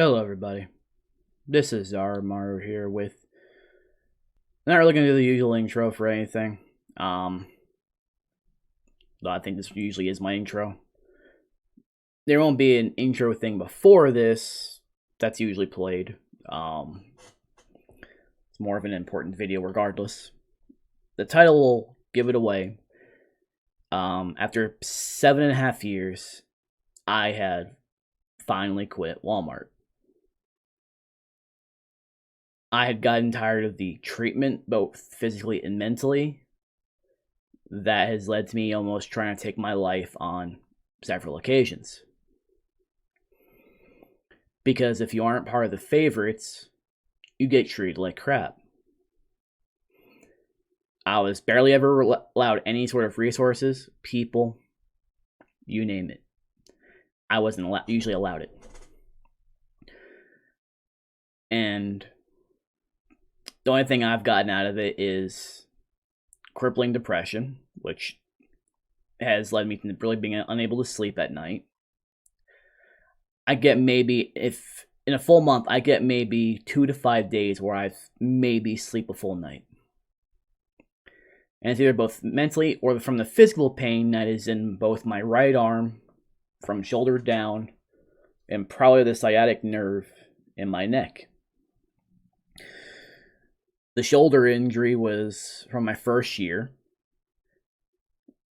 Hello, everybody. This is Mario here with not really gonna do the usual intro for anything. Though I think this usually is my intro. There won't be an intro thing before this. That's usually played. It's more of an important video, regardless. The title will give it away. After 7.5 years, I had finally quit Walmart. I had gotten tired of the treatment, both physically and mentally, that has led to me almost trying to take my life on several occasions. Because if you aren't part of the favorites, you get treated like crap. I was barely ever allowed any sort of resources, people, you name it. I wasn't usually allowed it. And the only thing I've gotten out of it is crippling depression, which has led me to really being unable to sleep at night. I get maybe, if in a full month, I get maybe 2 to 5 days where I maybe sleep a full night. And it's either both mentally or from the physical pain that is in both my right arm, from shoulder down, and probably the sciatic nerve in my neck. The shoulder injury was from my first year,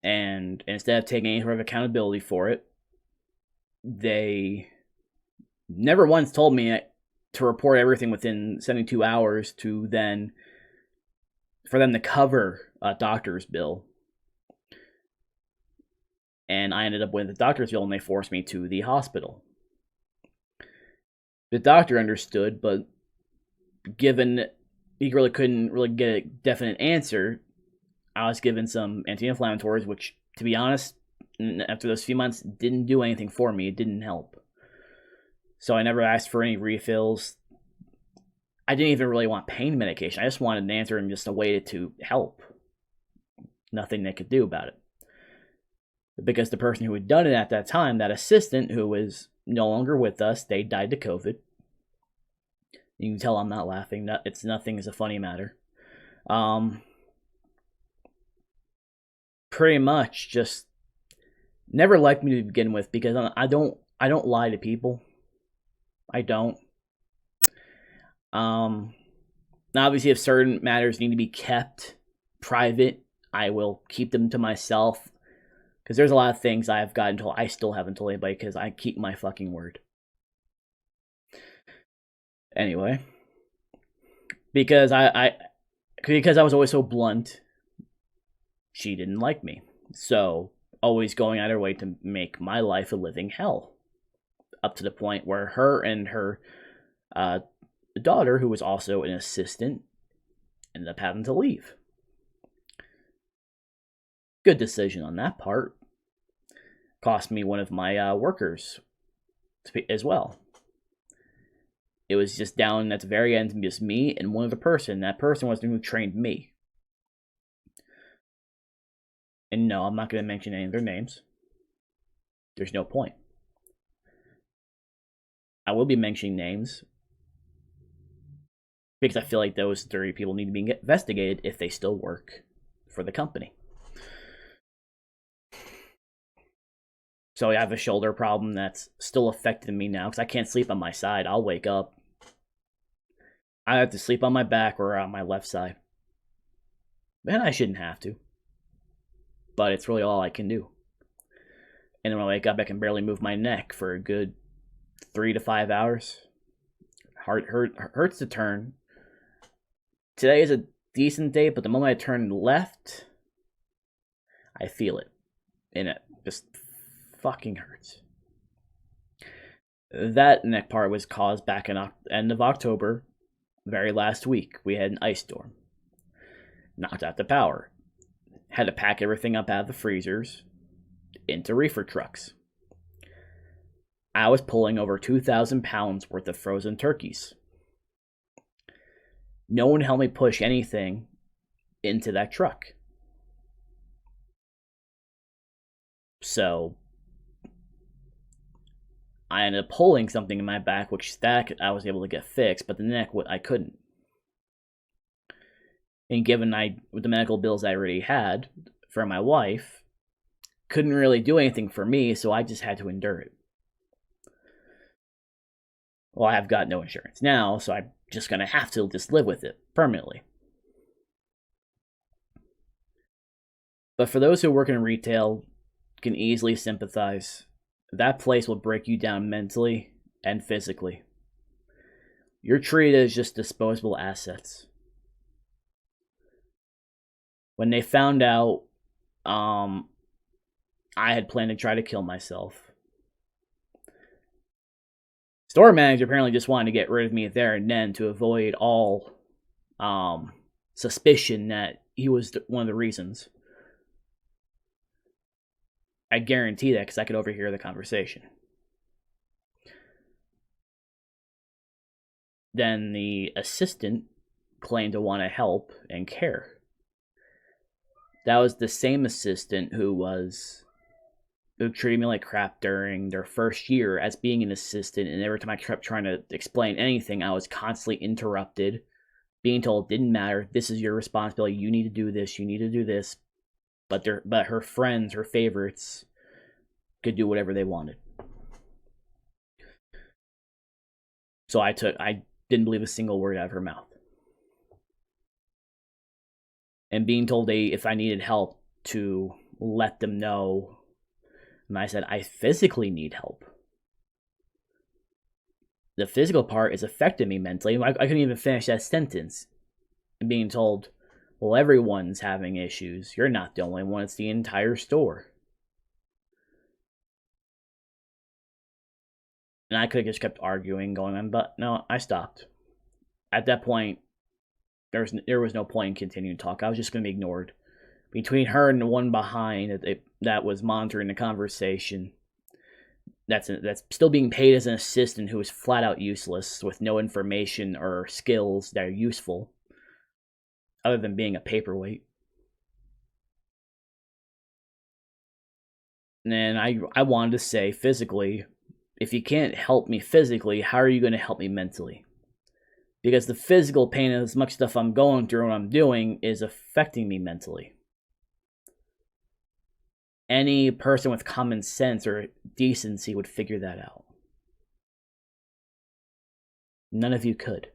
and instead of taking any sort of accountability for it, they never once told me to report everything within 72 hours to then for them to cover a doctor's bill. And I ended up with the doctor's bill, and they forced me to the hospital. The doctor understood, but given he really couldn't really get a definite answer, I was given some anti-inflammatories, which, to be honest, after those few months, didn't do anything for me. It didn't help. So I never asked for any refills. I didn't even really want pain medication. I just wanted an answer and just a way to help. Nothing they could do about it. Because the person who had done it at that time, that assistant who was no longer with us, they died to COVID. You can tell I'm not laughing. It's nothing is a funny matter. Pretty much just never liked me to begin with, because I don't lie to people. I don't. Obviously, if certain matters need to be kept private, I will keep them to myself. Because there's a lot of things I still haven't told anybody, because I keep my fucking word. Anyway, because I was always so blunt, she didn't like me. So, always going out of her way to make my life a living hell. Up to the point where her and her daughter, who was also an assistant, ended up having to leave. Good decision on that part. Cost me one of my workers as well. It was just down at the very end, just me and one other person. That person was the one who trained me. And no, I'm not going to mention any of their names. There's no point. I will be mentioning names because I feel like those 30 people need to be investigated if they still work for the company. So I have a shoulder problem that's still affecting me now because I can't sleep on my side. I'll wake up. I have to sleep on my back or on my left side. And I shouldn't have to. But it's really all I can do. And then when I wake up, I can barely move my neck for a good 3 to 5 hours. Heart hurts to turn. Today is a decent day, but the moment I turn left, I feel it. And it just fucking hurts. That neck part was caused back in end of October, very last week. We had an ice storm. Knocked out the power. Had to pack everything up out of the freezers into reefer trucks. I was pulling over 2,000 pounds worth of frozen turkeys. No one helped me push anything into that truck. So I ended up pulling something in my back, which that I was able to get fixed, but the neck, I couldn't. And given with the medical bills I already had for my wife, couldn't really do anything for me, so I just had to endure it. Well, I have got no insurance now, so I'm just going to have to just live with it permanently. But for those who work in retail, can easily sympathize. That place will break you down mentally and physically. You're treated as just disposable assets. When they found out I had planned to try to kill myself, store manager apparently just wanted to get rid of me there and then to avoid all suspicion that he was one of the reasons. I guarantee that because I could overhear the conversation. Then the assistant claimed to want to help and care. That was the same assistant who treated me like crap during their first year as being an assistant, and every time I kept trying to explain anything, I was constantly interrupted, being told it didn't matter, this is your responsibility, you need to do this, you need to do this. But her friends, her favorites, could do whatever they wanted. So I didn't believe a single word out of her mouth. And being told if I needed help to let them know, and I said, I physically need help. The physical part is affecting me mentally. I couldn't even finish that sentence. And being told, well, everyone's having issues. You're not the only one. It's the entire store. And I could have just kept arguing, going on, but no, I stopped. At that point, there was no point in continuing to talk. I was just going to be ignored. Between her and the one behind that was monitoring the conversation, that's still being paid as an assistant who is flat out useless with no information or skills that are useful other than being a paperweight. And then I wanted to say physically, if you can't help me physically, how are you going to help me mentally? Because the physical pain and as much stuff I'm going through and I'm doing is affecting me mentally. Any person with common sense or decency would figure that out. None of you could.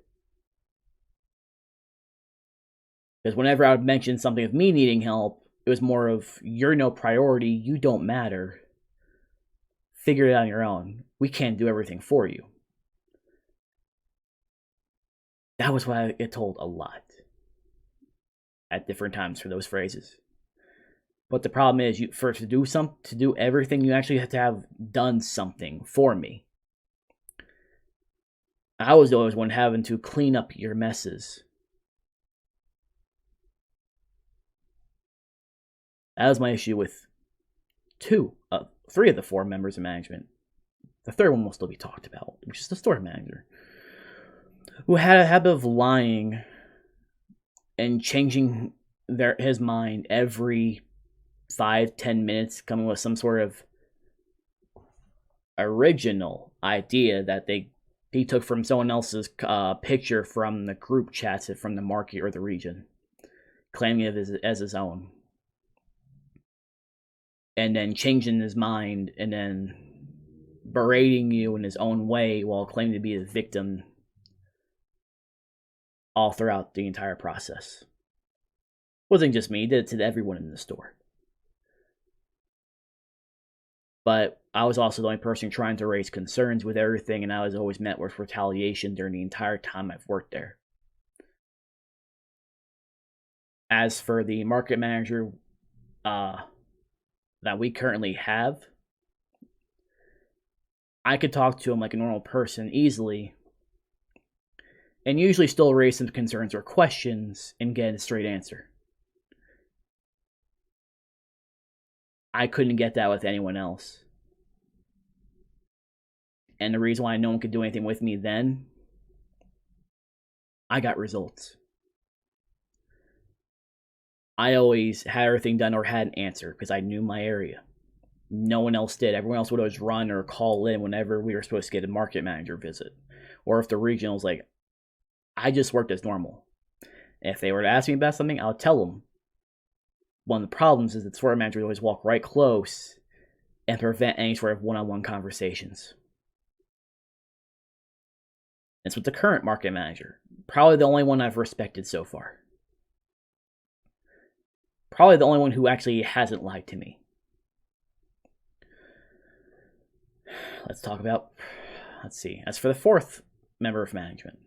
Because whenever I would mention something of me needing help, it was more of, you're no priority, you don't matter. Figure it out on your own. We can't do everything for you. That was what I get told a lot at different times for those phrases. But the problem is, to do everything, you actually have to have done something for me. I was always one having to clean up your messes. That was my issue with 3 of the 4 members of management. The third one will still be talked about, which is the store manager, who had a habit of lying and changing his mind every 5-10 minutes, coming with some sort of original idea that he took from someone else's picture from the group chats from the market or the region, claiming it as his own, and then changing his mind and then berating you in his own way while claiming to be a victim all throughout the entire process. It wasn't just me, he did it to everyone in the store. But I was also the only person trying to raise concerns with everything, and I was always met with retaliation during the entire time I've worked there. As for the market manager that we currently have, I could talk to him like a normal person easily, and usually still raise some concerns or questions and get a straight answer. I couldn't get that with anyone else. And the reason why no one could do anything with me then, I got results. I always had everything done or had an answer because I knew my area. No one else did. Everyone else would always run or call in whenever we were supposed to get a market manager visit. Or if the regional's like, I just worked as normal. If they were to ask me about something, I'll tell them. One of the problems is that the store manager would always walk right close and prevent any sort of one-on-one conversations. It's with the current market manager. Probably the only one I've respected so far. Probably the only one who actually hasn't lied to me. Let's see. As for the fourth member of management.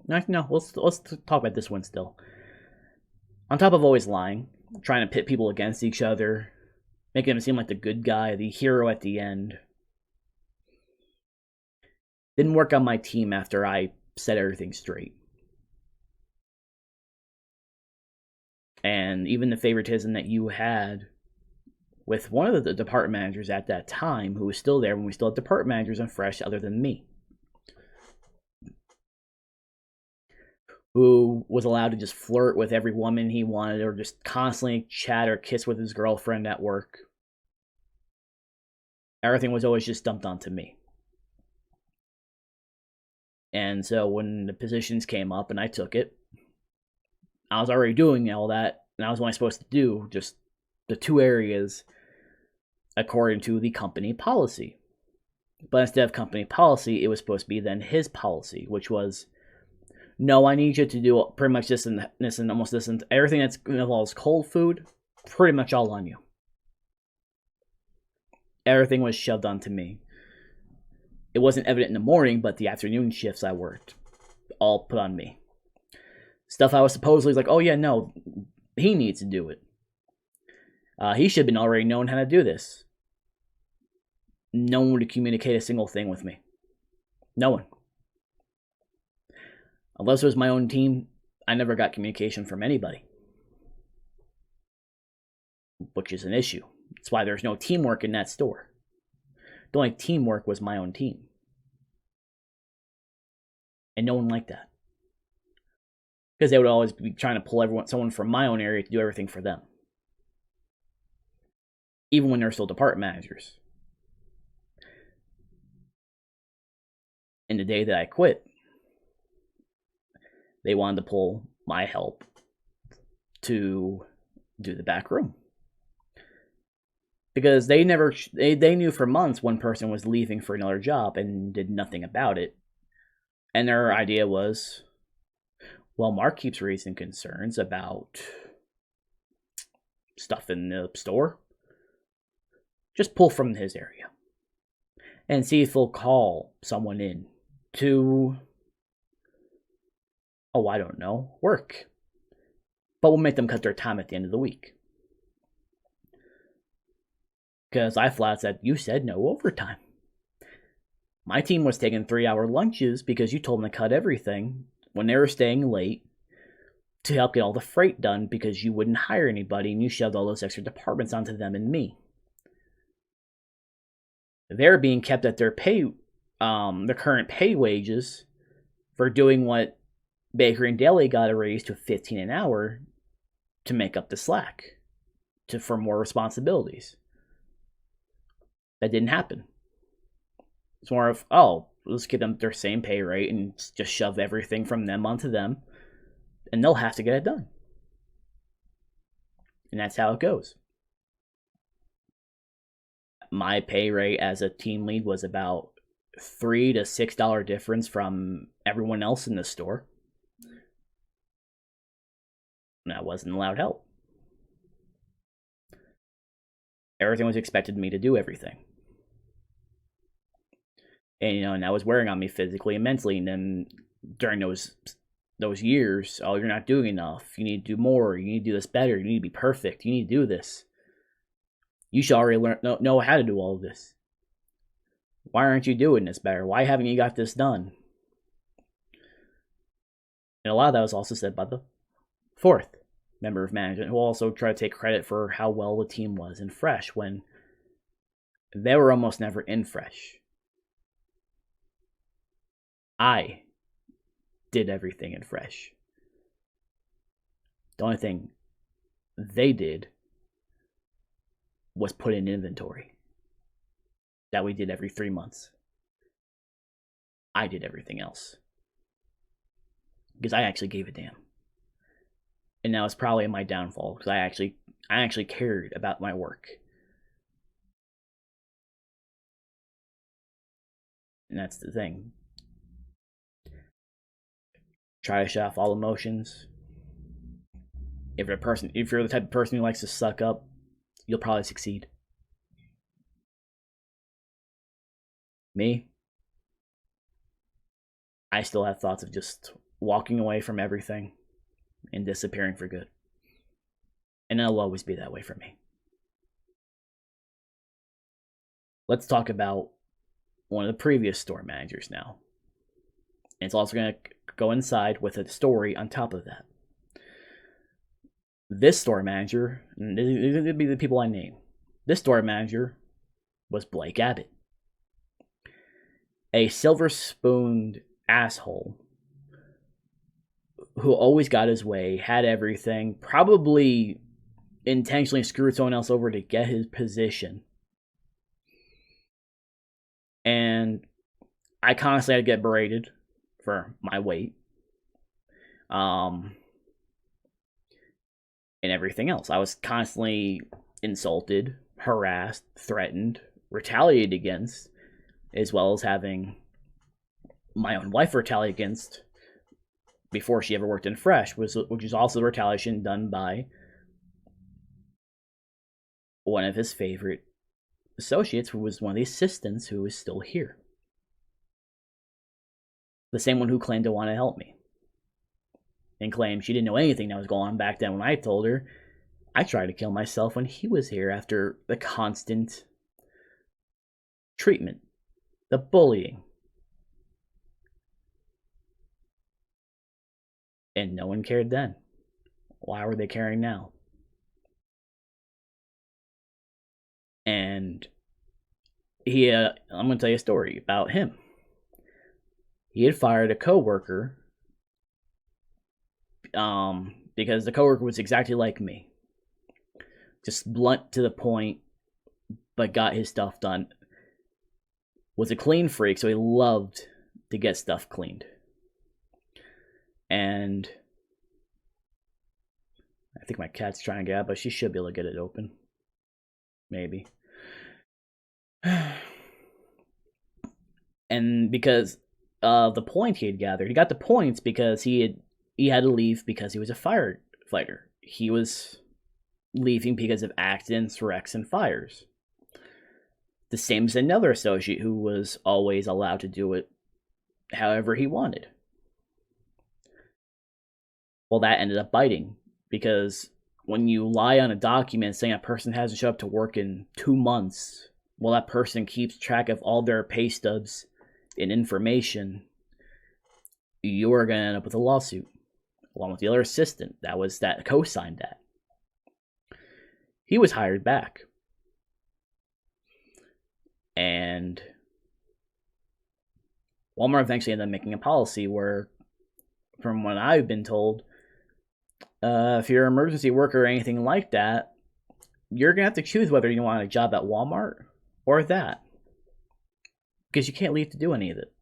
No, let's talk about this one still. On top of always lying, trying to pit people against each other, making them seem like the good guy, the hero at the end. Didn't work on my team after I set everything straight. And even the favoritism that you had with one of the department managers at that time, who was still there when we still had department managers and fresh other than me, who was allowed to just flirt with every woman he wanted or just constantly chat or kiss with his girlfriend at work. Everything was always just dumped onto me. And so when the positions came up and I took it, I was already doing all that, and I was only supposed to do just the two areas according to the company policy. But instead of company policy, it was supposed to be then his policy, which was, no, I need you to do pretty much this and this and almost this and everything that involves cold food, pretty much all on you. Everything was shoved onto me. It wasn't evident in the morning, but the afternoon shifts I worked, all put on me. Stuff I was supposedly like, oh yeah, no, he needs to do it. He should have been already known how to do this. No one would communicate a single thing with me. No one. Unless it was my own team, I never got communication from anybody. Which is an issue. That's why there's no teamwork in that store. The only teamwork was my own team. And no one liked that. Because they would always be trying to pull someone from my own area to do everything for them. Even when they're still department managers. And the day that I quit, they wanted to pull my help to do the back room. Because they knew for months one person was leaving for another job and did nothing about it. And their idea was, well, Mark keeps raising concerns about stuff in the store. Just pull from his area. And see if they'll call someone in to, oh, I don't know, work. But we'll make them cut their time at the end of the week. Because I flat said, you said no overtime. My team was taking 3-hour lunches because you told them to cut everything when they were staying late to help get all the freight done because you wouldn't hire anybody and you shoved all those extra departments onto them and me. They're being kept at their current pay wages for doing what Bakery and Deli got a raise to $15 an hour to make up the slack for more responsibilities. That didn't happen. It's more of, oh, let's give them their same pay rate and just shove everything from them onto them, and they'll have to get it done. And that's how it goes. My pay rate as a team lead was about $3 to $6 difference from everyone else in the store. And I wasn't allowed help. Everything was expected of me to do everything. And, and that was wearing on me physically and mentally. And then during those years, oh, you're not doing enough. You need to do more. You need to do this better. You need to be perfect. You need to do this. You should already know how to do all of this. Why aren't you doing this better? Why haven't you got this done? And a lot of that was also said by the fourth member of management, who also tried to take credit for how well the team was in Fresh when they were almost never in Fresh. I did everything in Fresh. The only thing they did was put in inventory. that we did every 3 months. I did everything else. Because I actually gave a damn. And that was probably my downfall, because I actually cared about my work. And that's the thing. Try to shut off all emotions. If you're the type of person who likes to suck up, you'll probably succeed. Me, I still have thoughts of just walking away from everything and disappearing for good. And it'll always be that way for me. Let's talk about one of the previous store managers now. And it's also going to go inside with a story on top of that. This store manager, and these would be the people I name. This store manager was Blake Abbott. A silver-spooned asshole who always got his way, had everything, probably intentionally screwed someone else over to get his position. And I constantly had to get berated for my weight. And everything else. I was constantly insulted, harassed, threatened, retaliated against, as well as having my own wife retaliate against before she ever worked in Fresh, which is also the retaliation done by one of his favorite associates, who was one of the assistants who is still here. The same one who claimed to want to help me. And claimed she didn't know anything that was going on back then when I told her I tried to kill myself when he was here after the constant treatment, the bullying. And no one cared then. Why were they caring now? And I'm going to tell you a story about him. He had fired a coworker because the coworker was exactly like me. Just blunt to the point, but got his stuff done. Was a clean freak, so he loved to get stuff cleaned. And I think my cat's trying to get out, but she should be able to get it open. Maybe. And because of the point he had gathered, he got the points because he had to leave because he was a firefighter. He was leaving because of accidents, wrecks, and fires. The same as another associate who was always allowed to do it however he wanted. Well, that ended up biting, because when you lie on a document saying a person hasn't showed up to work in 2 months, well, that person keeps track of all their pay stubs and information, you are going to end up with a lawsuit, along with the other assistant that co-signed that. He was hired back. And Walmart eventually ended up making a policy where, from what I've been told, if you're an emergency worker or anything like that, you're going to have to choose whether you want a job at Walmart or that. Because you can't leave to do any of it.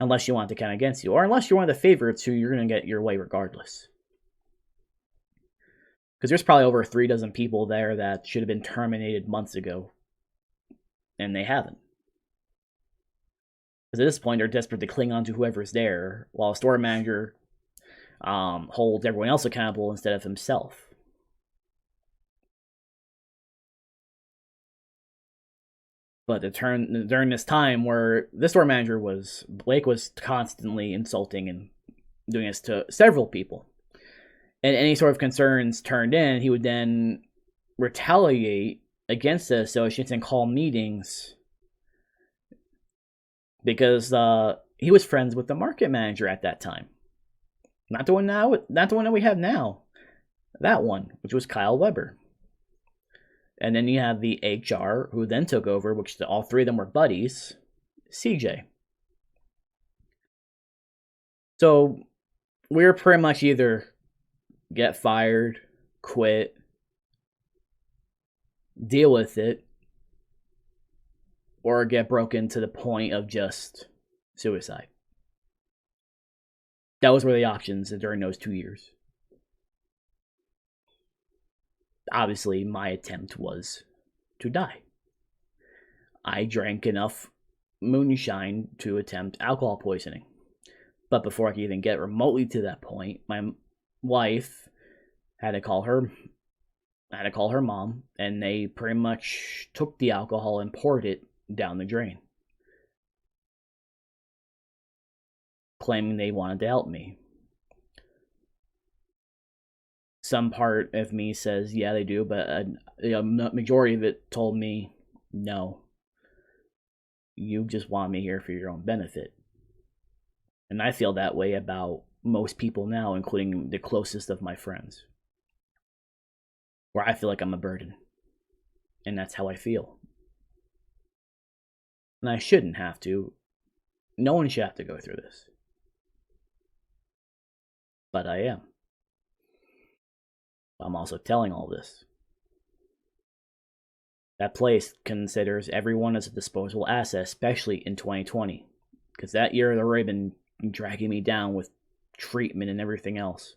Unless you want to count against you. Or unless you're one of the favorites who you're going to get your way regardless. Because there's probably over 3 dozen people there that should have been terminated months ago. And they haven't. Because at this point, they're desperate to cling on to whoever's there, while a store manager holds everyone else accountable instead of himself. But during this time where this store manager Blake was constantly insulting and doing this to several people. And any sort of concerns turned in, he would then retaliate against the associates and call meetings. Because he was friends with the market manager at that time. Not the one that we have now. That one, which was Kyle Weber. And then you have the HR, who then took over, which all 3 of them were buddies, CJ. So we were pretty much either get fired, quit, deal with it, or get broken to the point of just suicide. Those were the options during those 2 years. Obviously, my attempt was to die. I drank enough moonshine to attempt alcohol poisoning. But before I could even get remotely to that point, my wife had to call her mom, and they pretty much took the alcohol and poured it down the drain, claiming they wanted to help me. Some part of me says, yeah, they do, but the majority of it told me, no, you just want me here for your own benefit. And I feel that way about most people now, including the closest of my friends, where I feel like I'm a burden. And that's how I feel. And I shouldn't have to. No one should have to go through this. But I am. I'm also telling all this. That place considers everyone as a disposable asset, especially in 2020. Because that year they've already been dragging me down with treatment and everything else.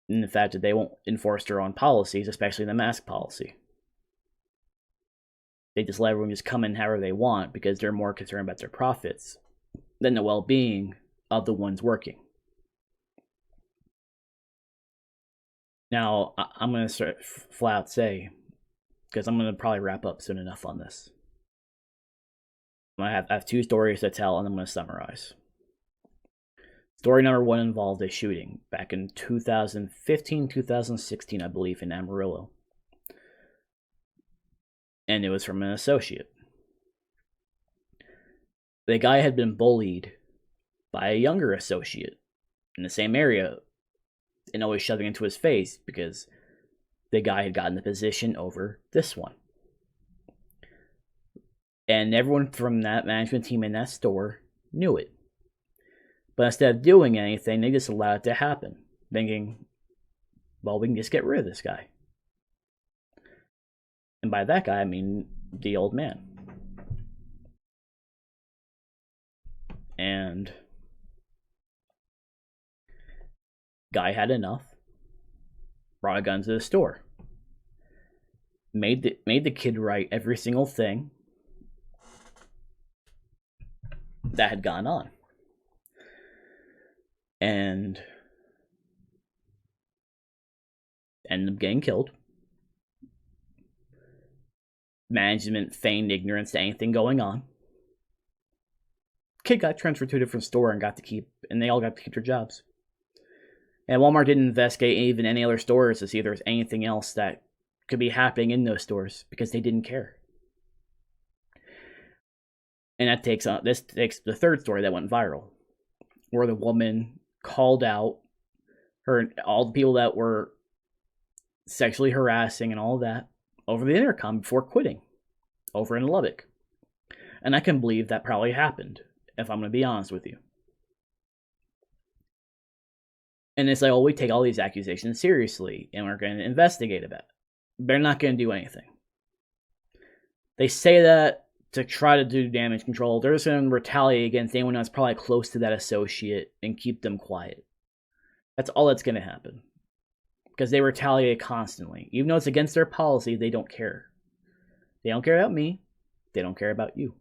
And the fact that they won't enforce their own policies, especially the mask policy. They just let everyone just come in however they want because they're more concerned about their profits than the well-being of the ones working. Now, I'm going to start flat out say, because I'm going to probably wrap up soon enough on this. I have 2 stories to tell, and I'm going to summarize. Story number 1 involved a shooting back in 2015, 2016, I believe, in Amarillo. And it was from an associate. The guy had been bullied by a younger associate in the same area and always shoving into his face because the guy had gotten the position over this one. And everyone from that management team in that store knew it. But instead of doing anything, they just allowed it to happen, thinking, well, we can just get rid of this guy. And by that guy, I mean the old man. And guy had enough, brought a gun to the store, made the kid write every single thing that had gone on. And ended up getting killed. Management feigned ignorance to anything going on. Kid got transferred to a different store and they all got to keep their jobs. And Walmart didn't investigate even any other stores to see if there was anything else that could be happening in those stores because they didn't care. And this takes the third story that went viral, where the woman called out all the people that were sexually harassing and all that over the intercom before quitting over in Lubbock. And I can believe that probably happened, if I'm going to be honest with you. And it's like, oh, we take all these accusations seriously and we're going to investigate about it. They're not going to do anything. They say that to try to do damage control. They're just going to retaliate against anyone that's probably close to that associate and keep them quiet. That's all that's going to happen. Because they retaliate constantly. Even though it's against their policy, they don't care. They don't care about me. They don't care about you.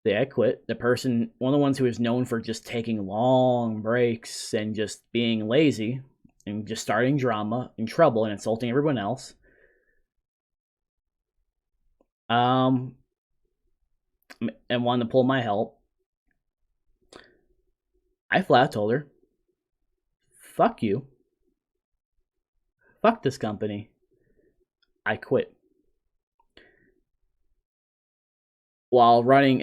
I quit. The person, one of the ones who is known for just taking long breaks and just being lazy and just starting drama and trouble and insulting everyone else. And wanted to pull my help. I flat told her, fuck you. Fuck this company. I quit. While running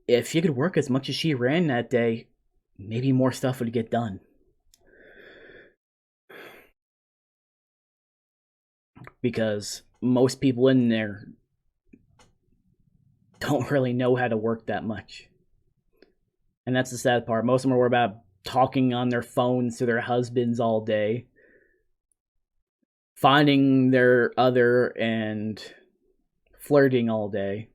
if she could work as much as she ran that day, maybe more stuff would get done. Because most people in there don't really know how to work that much. And that's the sad part. Most of them are about talking on their phones to their husbands all day, finding their other and flirting all day.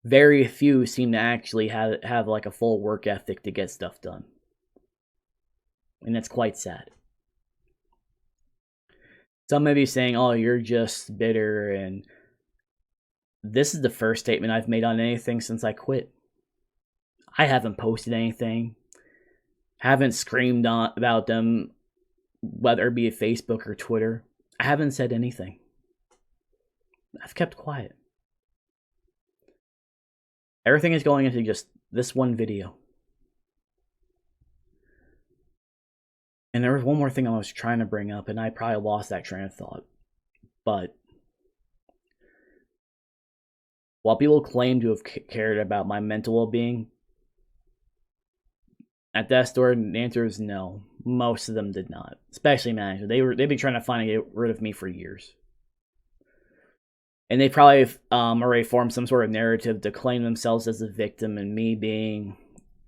Very few seem to actually have like a full work ethic to get stuff done. And it's quite sad. Some may be saying, oh, you're just bitter, and this is the first statement I've made on anything since I quit. I haven't posted anything, haven't screamed about them, whether it be at Facebook or Twitter. I haven't said anything. I've kept quiet. Everything is going into just this one video. And there was one more thing I was trying to bring up, and I probably lost that train of thought. But while people claim to have cared about my mental well-being, at death's door, the answer is no. Most of them did not, especially management. They've been trying to find and get rid of me for years, and they probably already formed some sort of narrative to claim themselves as the victim, and me being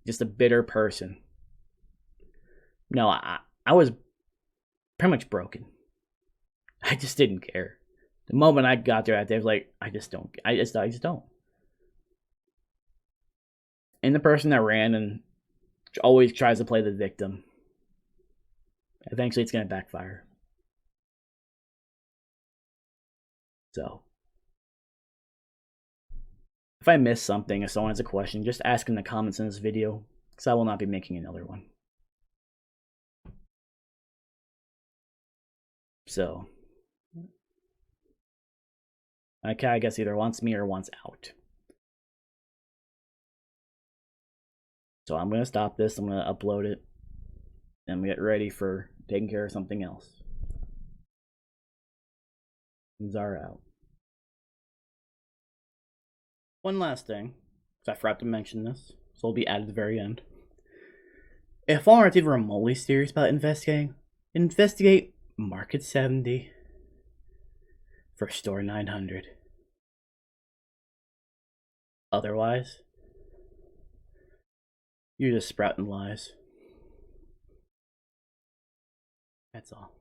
just a bitter person. No, I was pretty much broken. I just didn't care. The moment I got there that day, I was like, I just don't. I just don't. And the person that ran and always tries to play the victim, eventually it's going to backfire. So, if I miss something, if someone has a question, just ask in the comments in this video, because I will not be making another one. So, okay, I guess either wants me or wants out. So I'm going to stop this, I'm going to upload it, and get ready for taking care of something else. Zara out. One last thing, because I forgot to mention this, so it'll be added at the very end. If all aren't even remotely serious about investigate Market 70 for Store 900. Otherwise, you're just sprouting lies. That's all.